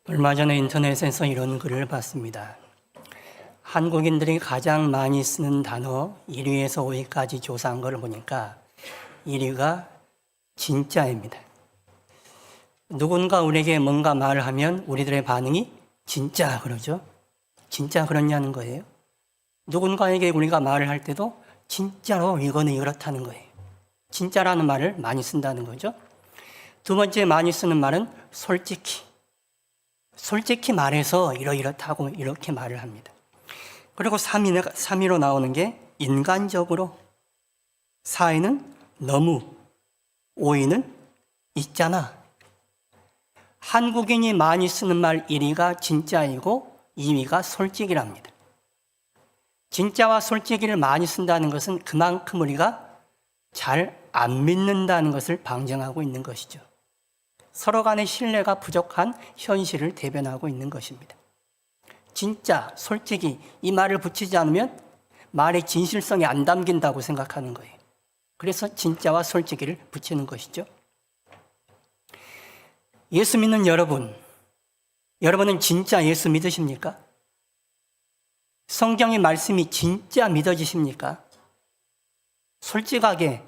얼마 전에 인터넷에서 이런 글을 봤습니다. 한국인들이 가장 많이 쓰는 단어 1위에서 5위까지 조사한 걸 보니까 1위가 진짜입니다. 누군가 우리에게 뭔가 말을 하면 우리들의 반응이 진짜 그러죠. 진짜 그렇냐는 거예요. 누군가에게 우리가 말을 할 때도 진짜로 이거는 이렇다는 거예요. 진짜라는 말을 많이 쓴다는 거죠. 두 번째 많이 쓰는 말은 솔직히 말해서 이렇다고 이렇게 말을 합니다. 그리고 3위로 나오는 게 인간적으로, 4위는 너무, 5위는 있잖아. 한국인이 많이 쓰는 말 1위가 진짜이고 2위가 솔직이랍니다. 진짜와 솔직이를 많이 쓴다는 것은 그만큼 우리가 잘 안 믿는다는 것을 방증하고 있는 것이죠. 서로 간의 신뢰가 부족한 현실을 대변하고 있는 것입니다. 진짜, 솔직히 이 말을 붙이지 않으면 말의 진실성이 안 담긴다고 생각하는 거예요. 그래서 진짜와 솔직히를 붙이는 것이죠. 예수 믿는 여러분은 진짜 예수 믿으십니까? 성경의 말씀이 진짜 믿어지십니까? 솔직하게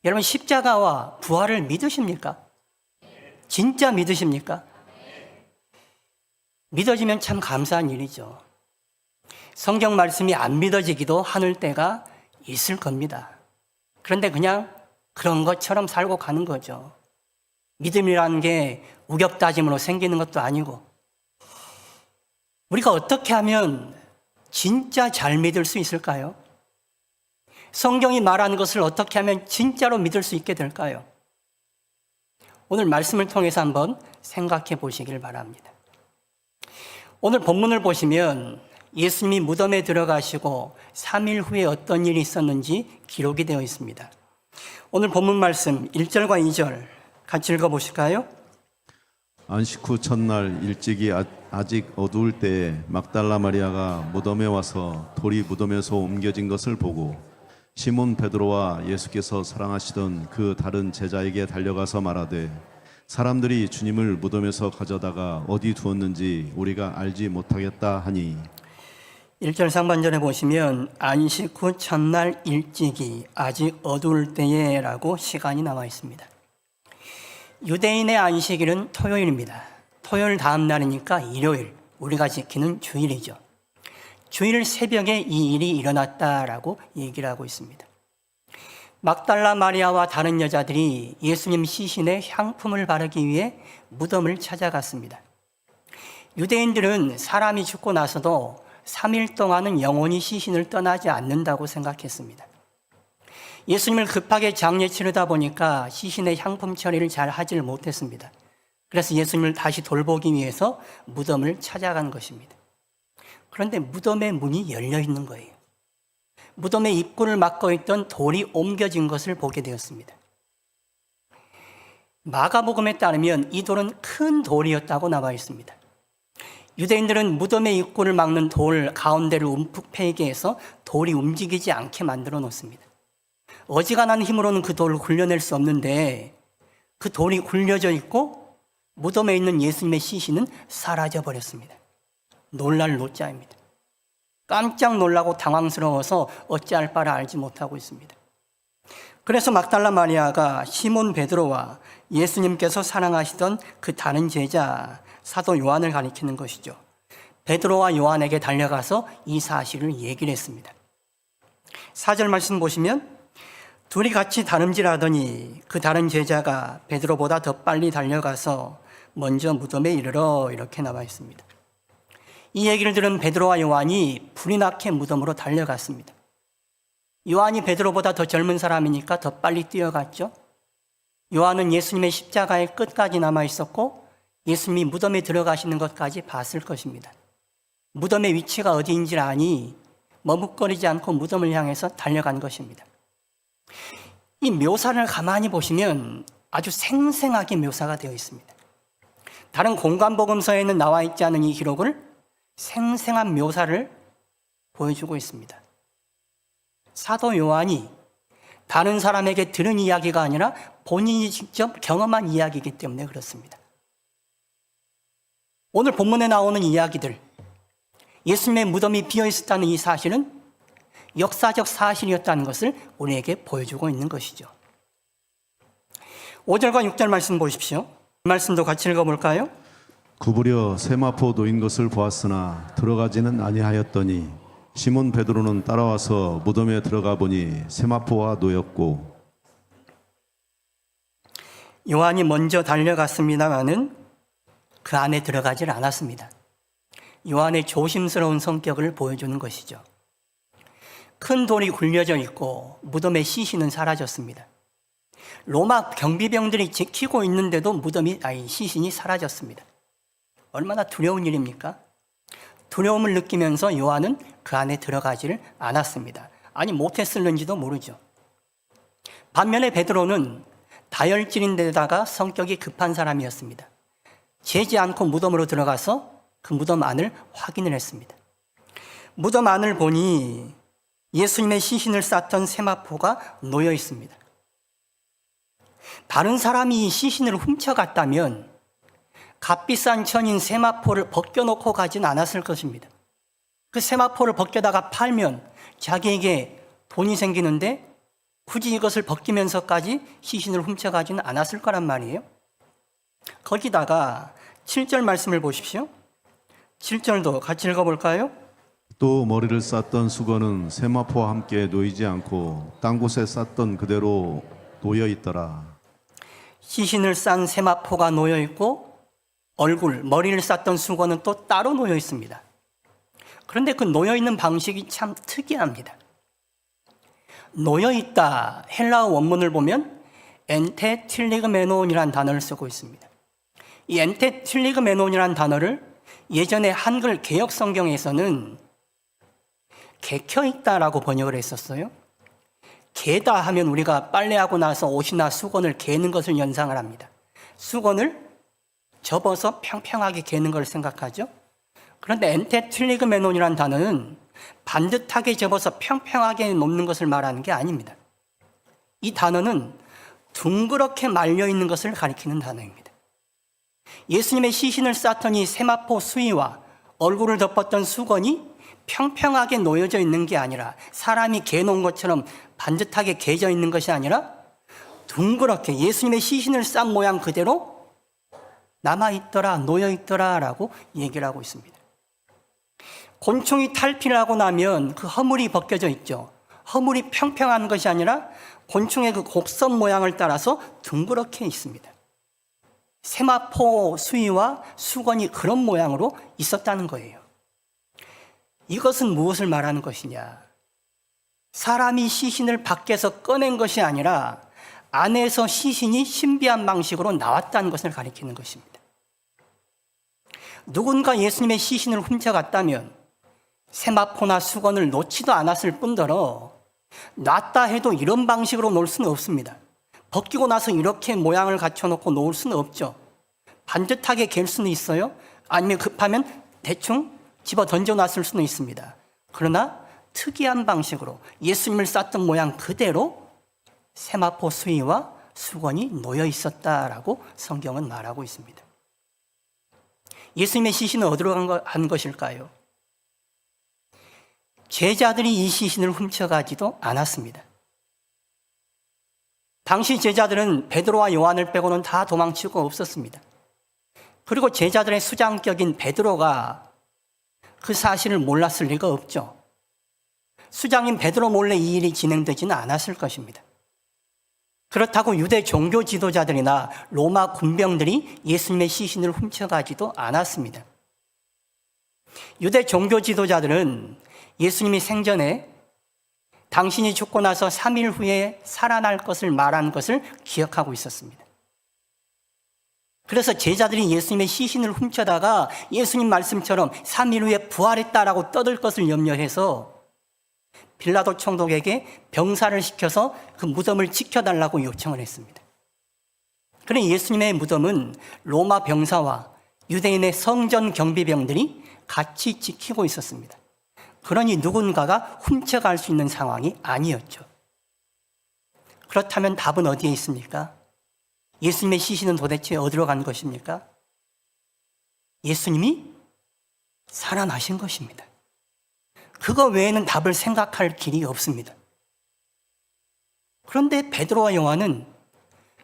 여러분 십자가와 부활을 믿으십니까? 진짜 믿으십니까? 믿어지면 참 감사한 일이죠. 성경 말씀이 안 믿어지기도 하는 때가 있을 겁니다. 그런데 그냥 그런 것처럼 살고 가는 거죠. 믿음이라는 게 우격다짐으로 생기는 것도 아니고, 우리가 어떻게 하면 진짜 잘 믿을 수 있을까요? 성경이 말하는 것을 어떻게 하면 진짜로 믿을 수 있게 될까요? 오늘 말씀을 통해서 한번 생각해 보시길 바랍니다. 오늘 본문을 보시면 예수님이 무덤에 들어가시고 3일 후에 어떤 일이 있었는지 기록이 되어 있습니다. 오늘 본문 말씀 1절과 2절 같이 읽어보실까요? 안식 후 첫날 일찍이 아직 어두울 때에 막달라 마리아가 무덤에 와서 돌이 무덤에서 옮겨진 것을 보고 시몬 베드로와 예수께서 사랑하시던 그 다른 제자에게 달려가서 말하되 사람들이 주님을 무덤에서 가져다가 어디 두었는지 우리가 알지 못하겠다 하니, 1절 상반절에 보시면 안식 후 첫날 일찍이 아직 어두울 때에 라고 시간이 나와 있습니다. 유대인의 안식일은 토요일입니다. 토요일 다음 날이니까 일요일, 우리가 지키는 주일이죠. 주일 새벽에 이 일이 일어났다라고 얘기를 하고 있습니다. 막달라 마리아와 다른 여자들이 예수님 시신에 향품을 바르기 위해 무덤을 찾아갔습니다. 유대인들은 사람이 죽고 나서도 3일 동안은 영원히 시신을 떠나지 않는다고 생각했습니다. 예수님을 급하게 장례 치르다 보니까 시신의 향품 처리를 잘 하지를 못했습니다. 그래서 예수님을 다시 돌보기 위해서 무덤을 찾아간 것입니다. 그런데 무덤의 문이 열려 있는 거예요. 무덤의 입구를 막고 있던 돌이 옮겨진 것을 보게 되었습니다. 마가복음에 따르면 이 돌은 큰 돌이었다고 나와 있습니다. 유대인들은 무덤의 입구를 막는 돌 가운데를 움푹 패이게 해서 돌이 움직이지 않게 만들어 놓습니다. 어지간한 힘으로는 그 돌을 굴려낼 수 없는데 그 돌이 굴려져 있고 무덤에 있는 예수님의 시신은 사라져 버렸습니다. 놀랄 노자입니다. 깜짝 놀라고 당황스러워서 어찌할 바를 알지 못하고 있습니다. 그래서 막달라 마리아가 시몬 베드로와 예수님께서 사랑하시던 그 다른 제자 사도 요한을 가리키는 것이죠. 베드로와 요한에게 달려가서 이 사실을 얘기를 했습니다. 4절 말씀 보시면 둘이 같이 다름질하더니 그 다른 제자가 베드로보다 더 빨리 달려가서 먼저 무덤에 이르러 이렇게 나와 있습니다. 이 얘기를 들은 베드로와 요한이 불이 나게 무덤으로 달려갔습니다. 요한이 베드로보다 더 젊은 사람이니까 더 빨리 뛰어갔죠. 요한은 예수님의 십자가의 끝까지 남아 있었고 예수님이 무덤에 들어가시는 것까지 봤을 것입니다. 무덤의 위치가 어디인지 아니 머뭇거리지 않고 무덤을 향해서 달려간 것입니다. 이 묘사를 가만히 보시면 아주 생생하게 묘사가 되어 있습니다. 다른 공관복음서에는 나와 있지 않은 이 기록을 생생한 묘사를 보여주고 있습니다. 사도 요한이 다른 사람에게 들은 이야기가 아니라 본인이 직접 경험한 이야기이기 때문에 그렇습니다. 오늘 본문에 나오는 이야기들, 예수님의 무덤이 비어 있었다는 이 사실은 역사적 사실이었다는 것을 우리에게 보여주고 있는 것이죠. 5절과 6절 말씀 보십시오. 말씀도 같이 읽어볼까요? 구부려 세마포 놓인 것을 보았으나 들어가지는 아니하였더니 시몬 베드로는 따라와서 무덤에 들어가 보니 세마포가 놓였고. 요한이 먼저 달려갔습니다마는 그 안에 들어가질 않았습니다. 요한의 조심스러운 성격을 보여주는 것이죠. 큰 돌이 굴려져 있고 무덤의 시신은 사라졌습니다. 로마 경비병들이 지키고 있는데도 시신이 사라졌습니다. 얼마나 두려운 일입니까? 두려움을 느끼면서 요한은 그 안에 들어가지를 않았습니다. 아니, 못했을는지도 모르죠. 반면에 베드로는 다혈질인데다가 성격이 급한 사람이었습니다. 재지 않고 무덤으로 들어가서 그 무덤 안을 확인을 했습니다. 무덤 안을 보니 예수님의 시신을 쌌던 세마포가 놓여 있습니다. 다른 사람이 이 시신을 훔쳐갔다면 값비싼 천인 세마포를 벗겨놓고 가진 않았을 것입니다. 그 세마포를 벗겨다가 팔면 자기에게 돈이 생기는데 굳이 이것을 벗기면서까지 시신을 훔쳐가지는 않았을 거란 말이에요. 거기다가 7절 말씀을 보십시오. 7절도 같이 읽어볼까요? 또 머리를 쌌던 수건은 세마포와 함께 놓이지 않고 딴 곳에 쌌던 그대로 놓여 있더라. 시신을 싼 세마포가 놓여 있고 머리를 쌌던 수건은 또 따로 놓여 있습니다. 그런데 그 놓여 있는 방식이 참 특이합니다. 놓여 있다, 헬라어 원문을 보면 엔테틸리그메논이라는 단어를 쓰고 있습니다. 이 엔테틸리그메논이라는 단어를 예전에 한글 개역 성경에서는 개켜 있다라고 번역을 했었어요. 개다 하면 우리가 빨래하고 나서 옷이나 수건을 개는 것을 연상을 합니다. 수건을 접어서 평평하게 개는 걸 생각하죠. 그런데 엔테틸리그메논이라는 단어는 반듯하게 접어서 평평하게 놓는 것을 말하는 게 아닙니다. 이 단어는 둥그렇게 말려 있는 것을 가리키는 단어입니다. 예수님의 시신을 쌌던 이 세마포 수의와 얼굴을 덮었던 수건이 평평하게 놓여져 있는 게 아니라, 사람이 개놓은 것처럼 반듯하게 개져 있는 것이 아니라 둥그렇게 예수님의 시신을 싼 모양 그대로 남아있더라, 놓여있더라 라고 얘기를 하고 있습니다. 곤충이 탈피를 하고 나면 그 허물이 벗겨져 있죠. 허물이 평평한 것이 아니라 곤충의 그 곡선 모양을 따라서 둥그렇게 있습니다. 세마포 수의와 수건이 그런 모양으로 있었다는 거예요. 이것은 무엇을 말하는 것이냐? 사람이 시신을 밖에서 꺼낸 것이 아니라 안에서 시신이 신비한 방식으로 나왔다는 것을 가리키는 것입니다. 누군가 예수님의 시신을 훔쳐갔다면 세마포나 수건을 놓지도 않았을 뿐더러 놨다 해도 이런 방식으로 놓을 수는 없습니다. 벗기고 나서 이렇게 모양을 갖춰놓고 놓을 수는 없죠. 반듯하게 갤 수는 있어요. 아니면 급하면 대충 집어 던져놨을 수는 있습니다. 그러나 특이한 방식으로 예수님을 쌌던 모양 그대로 세마포 수의와 수건이 놓여 있었다라고 성경은 말하고 있습니다. 예수님의 시신은 어디로 간 것일까요? 제자들이 이 시신을 훔쳐가지도 않았습니다. 당시 제자들은 베드로와 요한을 빼고는 다 도망치고 없었습니다. 그리고 제자들의 수장격인 베드로가 그 사실을 몰랐을 리가 없죠. 수장인 베드로 몰래 이 일이 진행되지는 않았을 것입니다. 그렇다고 유대 종교 지도자들이나 로마 군병들이 예수님의 시신을 훔쳐가지도 않았습니다. 유대 종교 지도자들은 예수님이 생전에 당신이 죽고 나서 3일 후에 살아날 것을 말한 것을 기억하고 있었습니다. 그래서 제자들이 예수님의 시신을 훔쳐다가 예수님 말씀처럼 3일 후에 부활했다라고 떠들 것을 염려해서 빌라도 총독에게 병사를 시켜서 그 무덤을 지켜달라고 요청을 했습니다. 그런데 예수님의 무덤은 로마 병사와 유대인의 성전 경비병들이 같이 지키고 있었습니다. 그러니 누군가가 훔쳐갈 수 있는 상황이 아니었죠. 그렇다면 답은 어디에 있습니까? 예수님의 시신은 도대체 어디로 간 것입니까? 예수님이 살아나신 것입니다. 그거 외에는 답을 생각할 길이 없습니다. 그런데 베드로와 요한은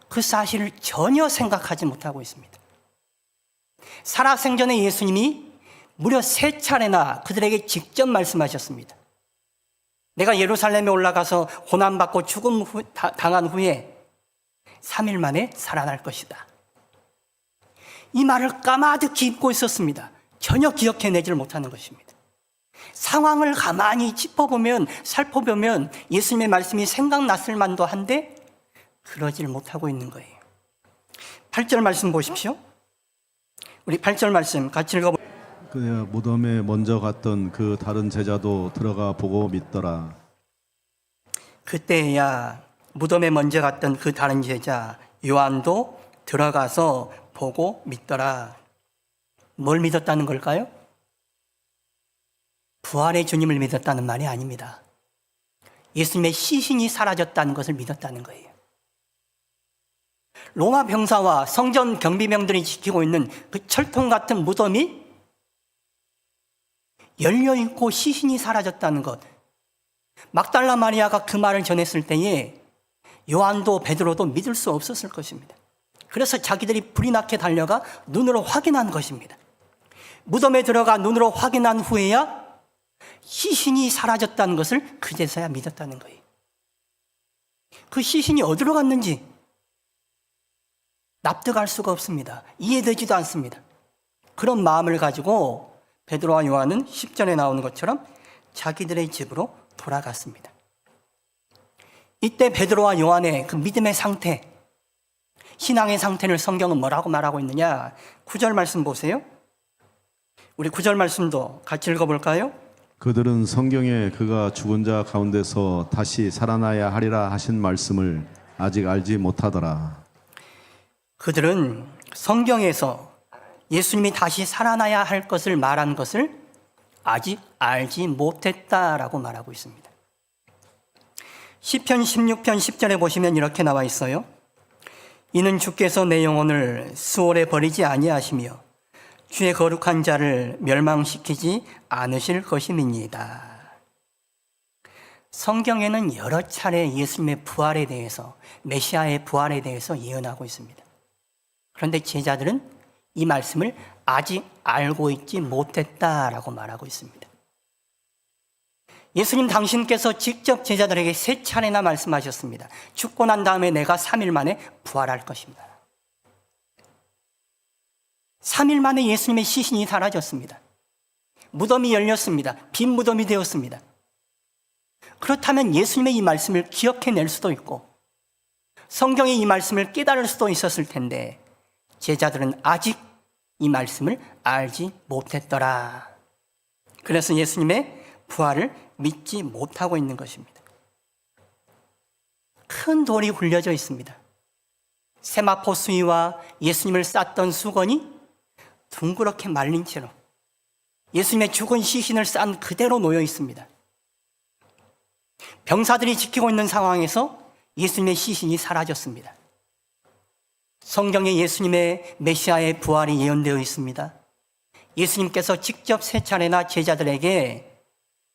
그 사실을 전혀 생각하지 못하고 있습니다. 살아생전에 예수님이 무려 3차례나 그들에게 직접 말씀하셨습니다. 내가 예루살렘에 올라가서 고난받고 당한 후에 3일 만에 살아날 것이다. 이 말을 까마득히 잊고 있었습니다. 전혀 기억해내지를 못하는 것입니다. 상황을 가만히 짚어보면, 살펴보면 예수님의 말씀이 생각났을 만도 한데 그러지를 못하고 있는 거예요. 8절 말씀 보십시오. 우리 8절 말씀 같이 읽어볼까요? 그냥 무덤에 먼저 갔던 그 다른 제자도 들어가 보고 믿더라. 그때야 무덤에 먼저 갔던 그 다른 제자 요한도 들어가서 보고 믿더라. 뭘 믿었다는 걸까요? 부활의 주님을 믿었다는 말이 아닙니다. 예수님의 시신이 사라졌다는 것을 믿었다는 거예요. 로마 병사와 성전 경비병들이 지키고 있는 그 철통 같은 무덤이 열려있고 시신이 사라졌다는 것. 막달라 마리아가 그 말을 전했을 때에 요한도 베드로도 믿을 수 없었을 것입니다. 그래서 자기들이 불이 나게 달려가 눈으로 확인한 것입니다. 무덤에 들어가 눈으로 확인한 후에야 시신이 사라졌다는 것을 그제서야 믿었다는 거예요. 그 시신이 어디로 갔는지 납득할 수가 없습니다. 이해되지도 않습니다. 그런 마음을 가지고 베드로와 요한은 10절에 나오는 것처럼 자기들의 집으로 돌아갔습니다. 이때 베드로와 요한의 그 믿음의 상태, 신앙의 상태를 성경은 뭐라고 말하고 있느냐? 9절 말씀 보세요. 우리 9절 말씀도 같이 읽어볼까요? 그들은 성경에 그가 죽은 자 가운데서 다시 살아나야 하리라 하신 말씀을 아직 알지 못하더라. 그들은 성경에서 예수님이 다시 살아나야 할 것을 말한 것을 아직 알지 못했다라고 말하고 있습니다. 시편 16편 10절에 보시면 이렇게 나와 있어요. 이는 주께서 내 영혼을 수월에 버리지 아니하시며 주의 거룩한 자를 멸망시키지 않으실 것임이니이다. 성경에는 여러 차례 예수님의 부활에 대해서, 메시아의 부활에 대해서 예언하고 있습니다. 그런데 제자들은 이 말씀을 아직 알고 있지 못했다라고 말하고 있습니다. 예수님 당신께서 직접 제자들에게 3차례나 말씀하셨습니다. 죽고 난 다음에 내가 3일 만에 부활할 것입니다. 3일 만에 예수님의 시신이 사라졌습니다. 무덤이 열렸습니다. 빈 무덤이 되었습니다. 그렇다면 예수님의 이 말씀을 기억해낼 수도 있고 성경의 이 말씀을 깨달을 수도 있었을 텐데 제자들은 아직 이 말씀을 알지 못했더라. 그래서 예수님의 부활을 믿지 못하고 있는 것입니다. 큰 돌이 굴려져 있습니다. 세마포 수위와 예수님을 쌌던 수건이 둥그렇게 말린 채로 예수님의 죽은 시신을 싼 그대로 놓여 있습니다. 병사들이 지키고 있는 상황에서 예수님의 시신이 사라졌습니다. 성경에 예수님의 메시아의 부활이 예언되어 있습니다. 예수님께서 직접 3차례나 제자들에게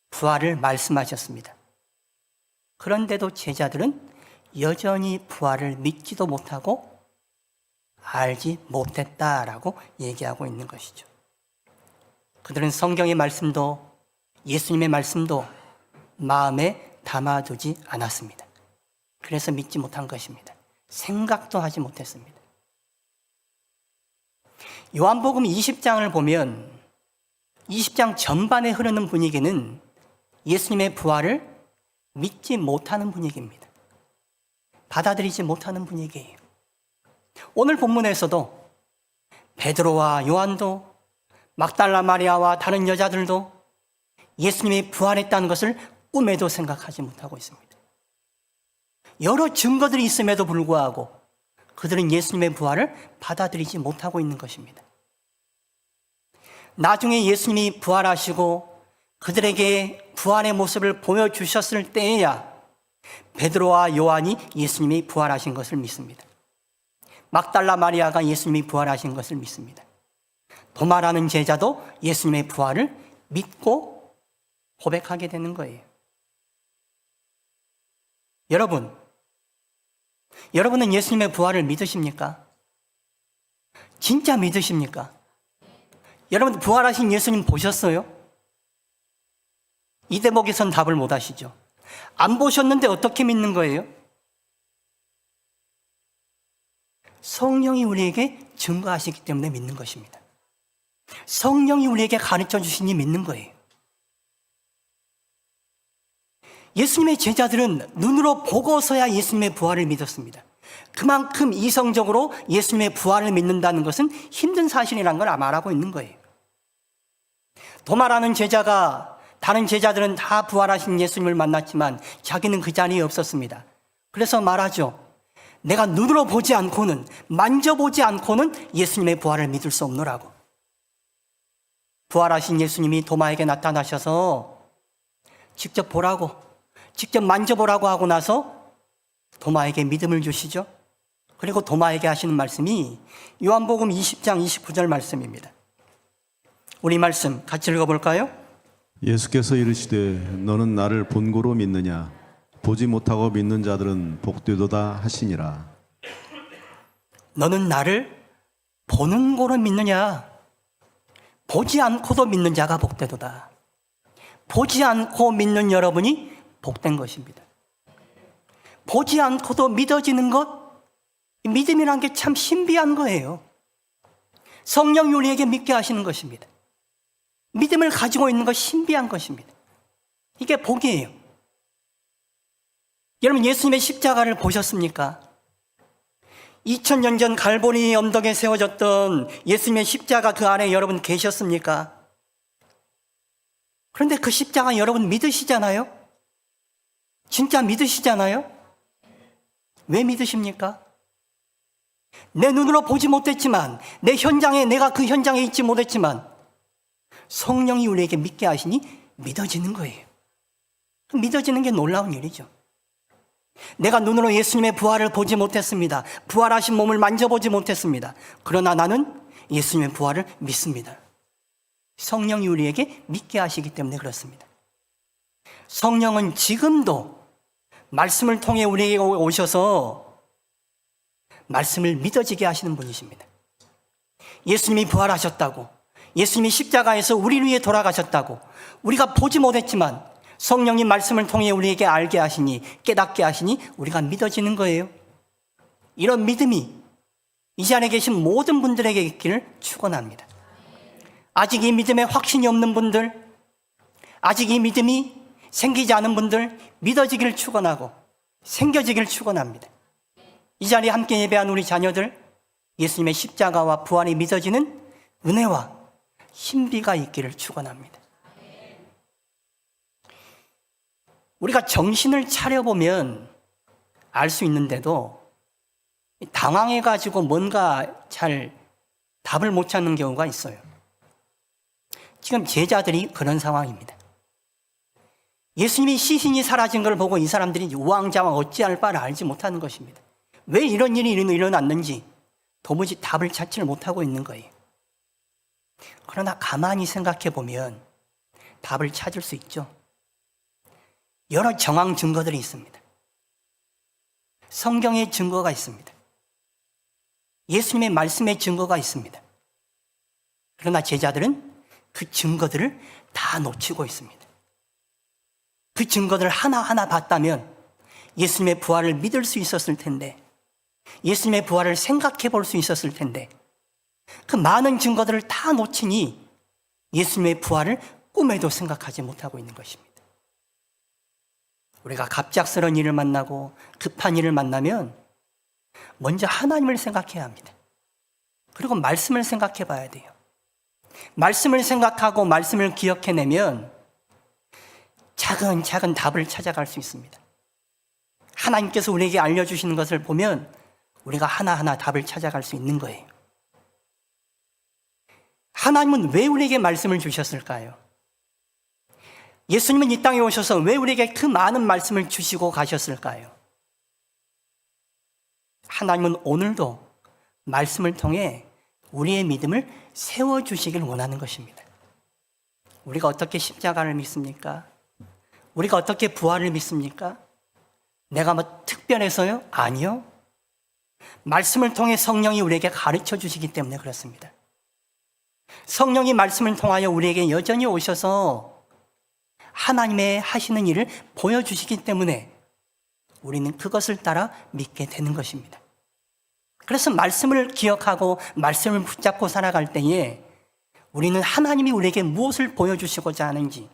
부활을 말씀하셨습니다. 그런데도 제자들은 여전히 부활을 믿지도 못하고 알지 못했다라고 얘기하고 있는 것이죠. 그들은 성경의 말씀도 예수님의 말씀도 마음에 담아두지 않았습니다. 그래서 믿지 못한 것입니다. 생각도 하지 못했습니다. 요한복음 20장을 보면 20장 전반에 흐르는 분위기는 예수님의 부활을 믿지 못하는 분위기입니다. 받아들이지 못하는 분위기예요. 오늘 본문에서도 베드로와 요한도 막달라 마리아와 다른 여자들도 예수님이 부활했다는 것을 꿈에도 생각하지 못하고 있습니다. 여러 증거들이 있음에도 불구하고 그들은 예수님의 부활을 받아들이지 못하고 있는 것입니다. 나중에 예수님이 부활하시고 그들에게 부활의 모습을 보여주셨을 때에야 베드로와 요한이 예수님이 부활하신 것을 믿습니다. 막달라 마리아가 예수님이 부활하신 것을 믿습니다. 도마라는 제자도 예수님의 부활을 믿고 고백하게 되는 거예요. 여러분은 예수님의 부활을 믿으십니까? 진짜 믿으십니까? 여러분 부활하신 예수님 보셨어요? 이 대목에선 답을 못 하시죠. 안 보셨는데 어떻게 믿는 거예요? 성령이 우리에게 증거하시기 때문에 믿는 것입니다. 성령이 우리에게 가르쳐 주시니 믿는 거예요. 예수님의 제자들은 눈으로 보고서야 예수님의 부활을 믿었습니다. 그만큼 이성적으로 예수님의 부활을 믿는다는 것은 힘든 사실이라는 걸 말하고 있는 거예요. 도마라는 제자가 다른 제자들은 다 부활하신 예수님을 만났지만 자기는 그 자리에 없었습니다. 그래서 말하죠. 내가 눈으로 보지 않고는, 만져보지 않고는 예수님의 부활을 믿을 수 없노라고. 부활하신 예수님이 도마에게 나타나셔서 직접 보라고, 직접 만져보라고 하고 나서 도마에게 믿음을 주시죠. 그리고 도마에게 하시는 말씀이 요한복음 20장 29절 말씀입니다. 우리 말씀 같이 읽어볼까요? 예수께서 이르시되 너는 나를 본고로 믿느냐 보지 못하고 믿는 자들은 복되도다 하시니라. 너는 나를 보는 고로 믿느냐? 보지 않고도 믿는 자가 복되도다. 보지 않고 믿는 여러분이 복된 것입니다. 보지 않고도 믿어지는 것, 믿음이란 게 참 신비한 거예요. 성령이 우리에게 믿게 하시는 것입니다. 믿음을 가지고 있는 것 신비한 것입니다. 이게 복이에요. 여러분 예수님의 십자가를 보셨습니까? 2000년 전 갈보리 언덕에 세워졌던 예수님의 십자가 그 안에 여러분 계셨습니까? 그런데 그 십자가 여러분 믿으시잖아요? 진짜 믿으시잖아요? 왜 믿으십니까? 내 눈으로 보지 못했지만, 내가 그 현장에 있지 못했지만 성령이 우리에게 믿게 하시니 믿어지는 거예요. 믿어지는 게 놀라운 일이죠. 내가 눈으로 예수님의 부활을 보지 못했습니다. 부활하신 몸을 만져보지 못했습니다. 그러나 나는 예수님의 부활을 믿습니다. 성령이 우리에게 믿게 하시기 때문에 그렇습니다. 성령은 지금도 말씀을 통해 우리에게 오셔서 말씀을 믿어지게 하시는 분이십니다. 예수님이 부활하셨다고, 예수님이 십자가에서 우리를 위해 돌아가셨다고 우리가 보지 못했지만 성령이 말씀을 통해 우리에게 알게 하시니, 깨닫게 하시니 우리가 믿어지는 거예요. 이런 믿음이 이 자리에 계신 모든 분들에게 있기를 축원합니다. 아직 이 믿음에 확신이 없는 분들, 아직 이 믿음이 생기지 않은 분들 믿어지기를 축원하고 생겨지기를 축원합니다. 이 자리에 함께 예배한 우리 자녀들, 예수님의 십자가와 부활이 믿어지는 은혜와 신비가 있기를 축원합니다. 우리가 정신을 차려보면 알 수 있는데도 당황해가지고 뭔가 잘 답을 못 찾는 경우가 있어요. 지금 제자들이 그런 상황입니다. 예수님이 시신이 사라진 걸 보고 이 사람들이 우왕좌왕 어찌할 바를 알지 못하는 것입니다. 왜 이런 일이 일어났는지 도무지 답을 찾지를 못하고 있는 거예요. 그러나 가만히 생각해 보면 답을 찾을 수 있죠. 여러 정황 증거들이 있습니다. 성경의 증거가 있습니다. 예수님의 말씀의 증거가 있습니다. 그러나 제자들은 그 증거들을 다 놓치고 있습니다. 그 증거들을 하나하나 봤다면 예수님의 부활을 믿을 수 있었을 텐데, 예수님의 부활을 생각해 볼 수 있었을 텐데, 그 많은 증거들을 다 놓치니 예수님의 부활을 꿈에도 생각하지 못하고 있는 것입니다. 우리가 갑작스러운 일을 만나고 급한 일을 만나면 먼저 하나님을 생각해야 합니다. 그리고 말씀을 생각해 봐야 돼요. 말씀을 생각하고 말씀을 기억해내면 차근차근 답을 찾아갈 수 있습니다. 하나님께서 우리에게 알려주시는 것을 보면 우리가 하나하나 답을 찾아갈 수 있는 거예요. 하나님은 왜 우리에게 말씀을 주셨을까요? 예수님은 이 땅에 오셔서 왜 우리에게 그 많은 말씀을 주시고 가셨을까요? 하나님은 오늘도 말씀을 통해 우리의 믿음을 세워주시길 원하는 것입니다. 우리가 어떻게 십자가를 믿습니까? 우리가 어떻게 부활을 믿습니까? 내가 뭐 특별해서요? 아니요. 말씀을 통해 성령이 우리에게 가르쳐 주시기 때문에 그렇습니다. 성령이 말씀을 통하여 우리에게 여전히 오셔서 하나님의 하시는 일을 보여주시기 때문에 우리는 그것을 따라 믿게 되는 것입니다. 그래서 말씀을 기억하고 말씀을 붙잡고 살아갈 때에 우리는 하나님이 우리에게 무엇을 보여주시고자 하는지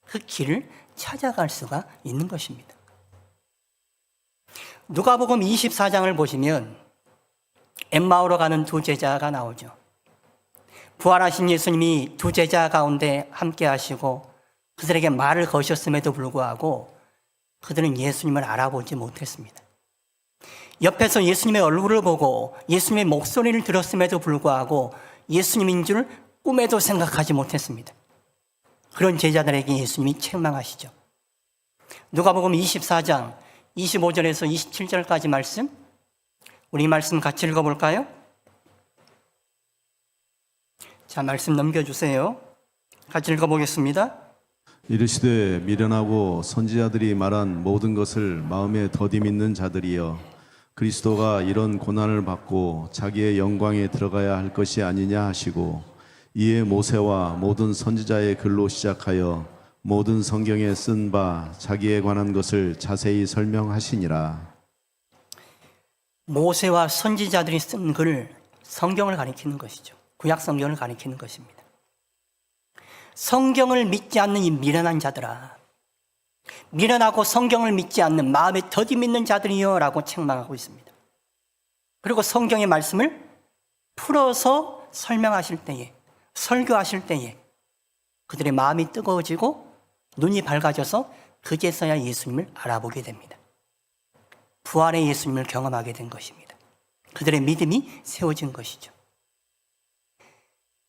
그 길을 찾아갈 수가 있는 것입니다. 누가복음 24장을 보시면 엠마오로 가는 두 제자가 나오죠. 부활하신 예수님이 두 제자 가운데 함께 하시고 그들에게 말을 거셨음에도 불구하고 그들은 예수님을 알아보지 못했습니다. 옆에서 예수님의 얼굴을 보고 예수님의 목소리를 들었음에도 불구하고 예수님인 줄 꿈에도 생각하지 못했습니다. 그런 제자들에게 예수님이 책망하시죠. 누가복음 24장 25절에서 27절까지 말씀, 우리 말씀 같이 읽어볼까요? 자, 말씀 넘겨주세요. 같이 읽어보겠습니다. 이르시되 미련하고 선지자들이 말한 모든 것을 마음에 더디 믿는 자들이여, 그리스도가 이런 고난을 받고 자기의 영광에 들어가야 할 것이 아니냐 하시고, 이에 모세와 모든 선지자의 글로 시작하여 모든 성경에 쓴 바 자기에 관한 것을 자세히 설명하시니라. 모세와 선지자들이 쓴 글, 성경을 가리키는 것이죠. 구약 성경을 가리키는 것입니다. 성경을 믿지 않는 이 미련한 자들아, 미련하고 성경을 믿지 않는 마음에 더디 믿는 자들이여 라고 책망하고 있습니다. 그리고 성경의 말씀을 풀어서 설명하실 때에, 설교하실 때에 그들의 마음이 뜨거워지고 눈이 밝아져서 그제서야 예수님을 알아보게 됩니다. 부활의 예수님을 경험하게 된 것입니다. 그들의 믿음이 세워진 것이죠.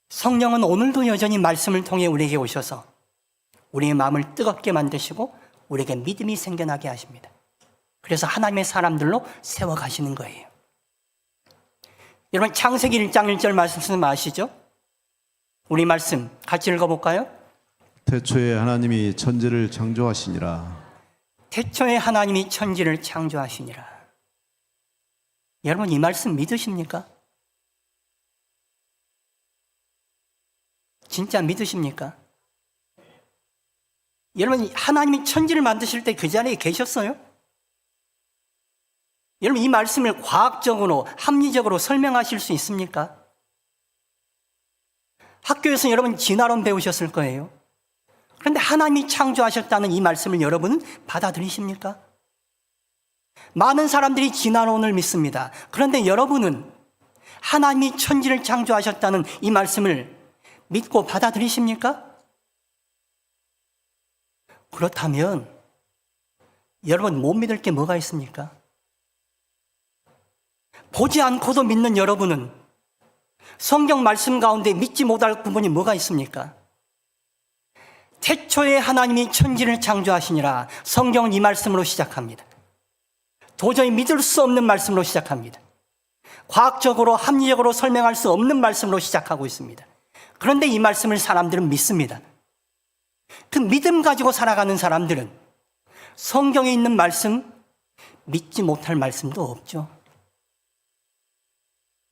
성령은 오늘도 여전히 말씀을 통해 우리에게 오셔서 우리의 마음을 뜨겁게 만드시고 우리에게 믿음이 생겨나게 하십니다. 그래서 하나님의 사람들로 세워가시는 거예요. 여러분, 창세기 1장 1절 말씀 아시죠? 우리 말씀 같이 읽어볼까요? 태초에 하나님이 천지를 창조하시니라. 태초에 하나님이 천지를 창조하시니라. 여러분, 이 말씀 믿으십니까? 진짜 믿으십니까? 여러분, 하나님이 천지를 만드실 때 그 자리에 계셨어요? 여러분, 이 말씀을 과학적으로, 합리적으로 설명하실 수 있습니까? 학교에서 여러분 진화론 배우셨을 거예요. 그런데 하나님이 창조하셨다는 이 말씀을 여러분은 받아들이십니까? 많은 사람들이 진화론을 믿습니다. 그런데 여러분은 하나님이 천지를 창조하셨다는 이 말씀을 믿고 받아들이십니까? 그렇다면 여러분 못 믿을 게 뭐가 있습니까? 보지 않고도 믿는 여러분은 성경 말씀 가운데 믿지 못할 부분이 뭐가 있습니까? 태초에 하나님이 천지를 창조하시니라. 성경은 이 말씀으로 시작합니다. 도저히 믿을 수 없는 말씀으로 시작합니다. 과학적으로 합리적으로 설명할 수 없는 말씀으로 시작하고 있습니다. 그런데 이 말씀을 사람들은 믿습니다. 그 믿음 가지고 살아가는 사람들은 성경에 있는 말씀 믿지 못할 말씀도 없죠.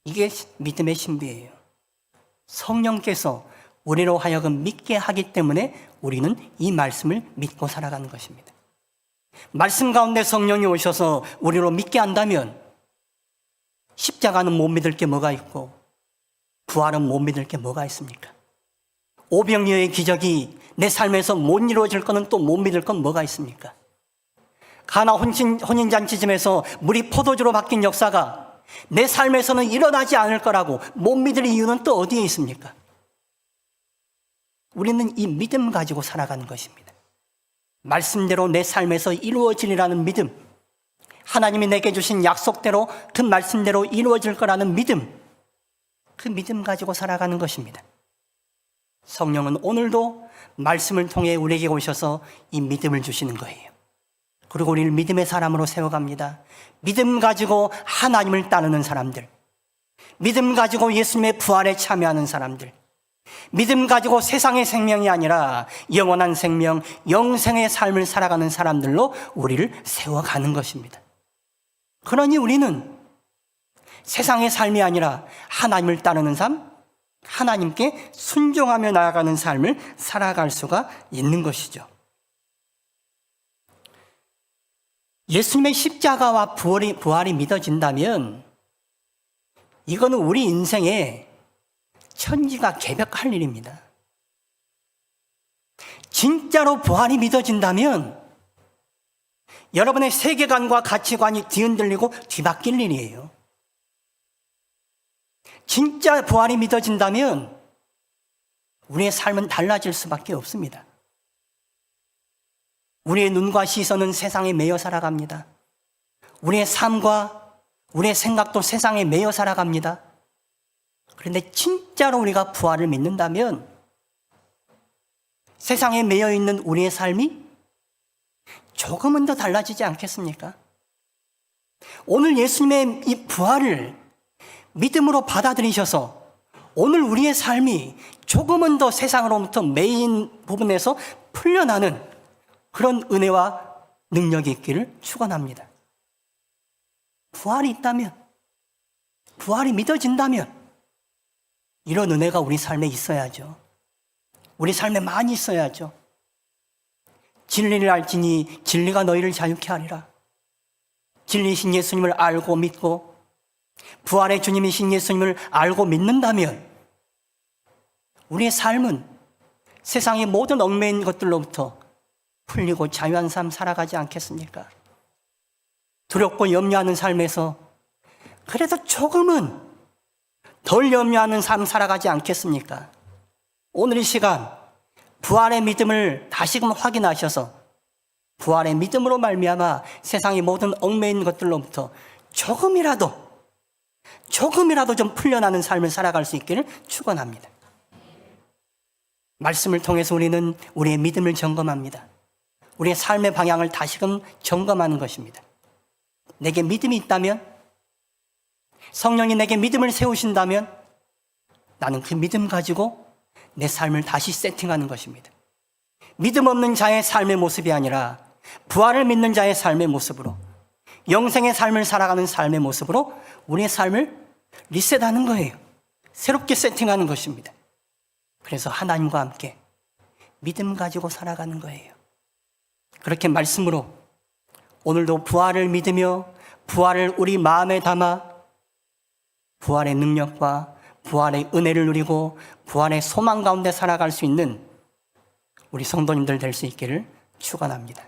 이게 믿음의 신비예요. 성령께서 우리로 하여금 믿게 하기 때문에 우리는 이 말씀을 믿고 살아가는 것입니다. 말씀 가운데 성령이 오셔서 우리로 믿게 한다면 십자가는 못 믿을 게 뭐가 있고 부활은 못 믿을 게 뭐가 있습니까? 오병이어의 기적이 내 삶에서 못 이루어질 거는 또 못 믿을 건 뭐가 있습니까? 가나 혼인잔치집에서 물이 포도주로 바뀐 역사가 내 삶에서는 일어나지 않을 거라고 못 믿을 이유는 또 어디에 있습니까? 우리는 이 믿음 가지고 살아가는 것입니다. 말씀대로 내 삶에서 이루어지리라는 믿음, 하나님이 내게 주신 약속대로 그 말씀대로 이루어질 거라는 믿음, 그 믿음 가지고 살아가는 것입니다. 성령은 오늘도 말씀을 통해 우리에게 오셔서 이 믿음을 주시는 거예요. 그리고 우리를 믿음의 사람으로 세워갑니다. 믿음 가지고 하나님을 따르는 사람들, 믿음 가지고 예수님의 부활에 참여하는 사람들, 믿음 가지고 세상의 생명이 아니라 영원한 생명, 영생의 삶을 살아가는 사람들로 우리를 세워가는 것입니다. 그러니 우리는 세상의 삶이 아니라 하나님을 따르는 삶, 하나님께 순종하며 나아가는 삶을 살아갈 수가 있는 것이죠. 예수님의 십자가와 부활이 믿어진다면 이거는 우리 인생에 천지가 개벽할 일입니다. 진짜로 부활이 믿어진다면 여러분의 세계관과 가치관이 뒤흔들리고 뒤바뀔 일이에요. 진짜 부활이 믿어진다면 우리의 삶은 달라질 수밖에 없습니다. 우리의 눈과 시선은 세상에 매여 살아갑니다. 우리의 삶과 우리의 생각도 세상에 매여 살아갑니다. 그런데 진짜로 우리가 부활을 믿는다면 세상에 매여 있는 우리의 삶이 조금은 더 달라지지 않겠습니까? 오늘 예수님의 이 부활을 믿음으로 받아들이셔서 오늘 우리의 삶이 조금은 더 세상으로부터 매인 부분에서 풀려나는 그런 은혜와 능력이 있기를 축원합니다. 부활이 있다면, 부활이 믿어진다면 이런 은혜가 우리 삶에 있어야죠. 우리 삶에 많이 있어야죠. 진리를 알지니 진리가 너희를 자유케 하리라. 진리이신 예수님을 알고 믿고 부활의 주님이신 예수님을 알고 믿는다면 우리의 삶은 세상의 모든 얽매인 것들로부터 풀리고 자유한 삶 살아가지 않겠습니까? 두렵고 염려하는 삶에서 그래도 조금은 덜 염려하는 삶 살아가지 않겠습니까? 오늘 이 시간 부활의 믿음을 다시금 확인하셔서 부활의 믿음으로 말미암아 세상의 모든 얽매인 것들로부터 조금이라도 좀 풀려나는 삶을 살아갈 수 있기를 축원합니다. 말씀을 통해서 우리는 우리의 믿음을 점검합니다. 우리의 삶의 방향을 다시금 점검하는 것입니다. 내게 믿음이 있다면, 성령이 내게 믿음을 세우신다면 나는 그 믿음 가지고 내 삶을 다시 세팅하는 것입니다. 믿음 없는 자의 삶의 모습이 아니라 부활을 믿는 자의 삶의 모습으로, 영생의 삶을 살아가는 삶의 모습으로 우리의 삶을 리셋하는 거예요. 새롭게 세팅하는 것입니다. 그래서 하나님과 함께 믿음 가지고 살아가는 거예요. 그렇게 말씀으로 오늘도 부활을 믿으며 부활을 우리 마음에 담아 부활의 능력과 부활의 은혜를 누리고 부활의 소망 가운데 살아갈 수 있는 우리 성도님들 될 수 있기를 축원합니다.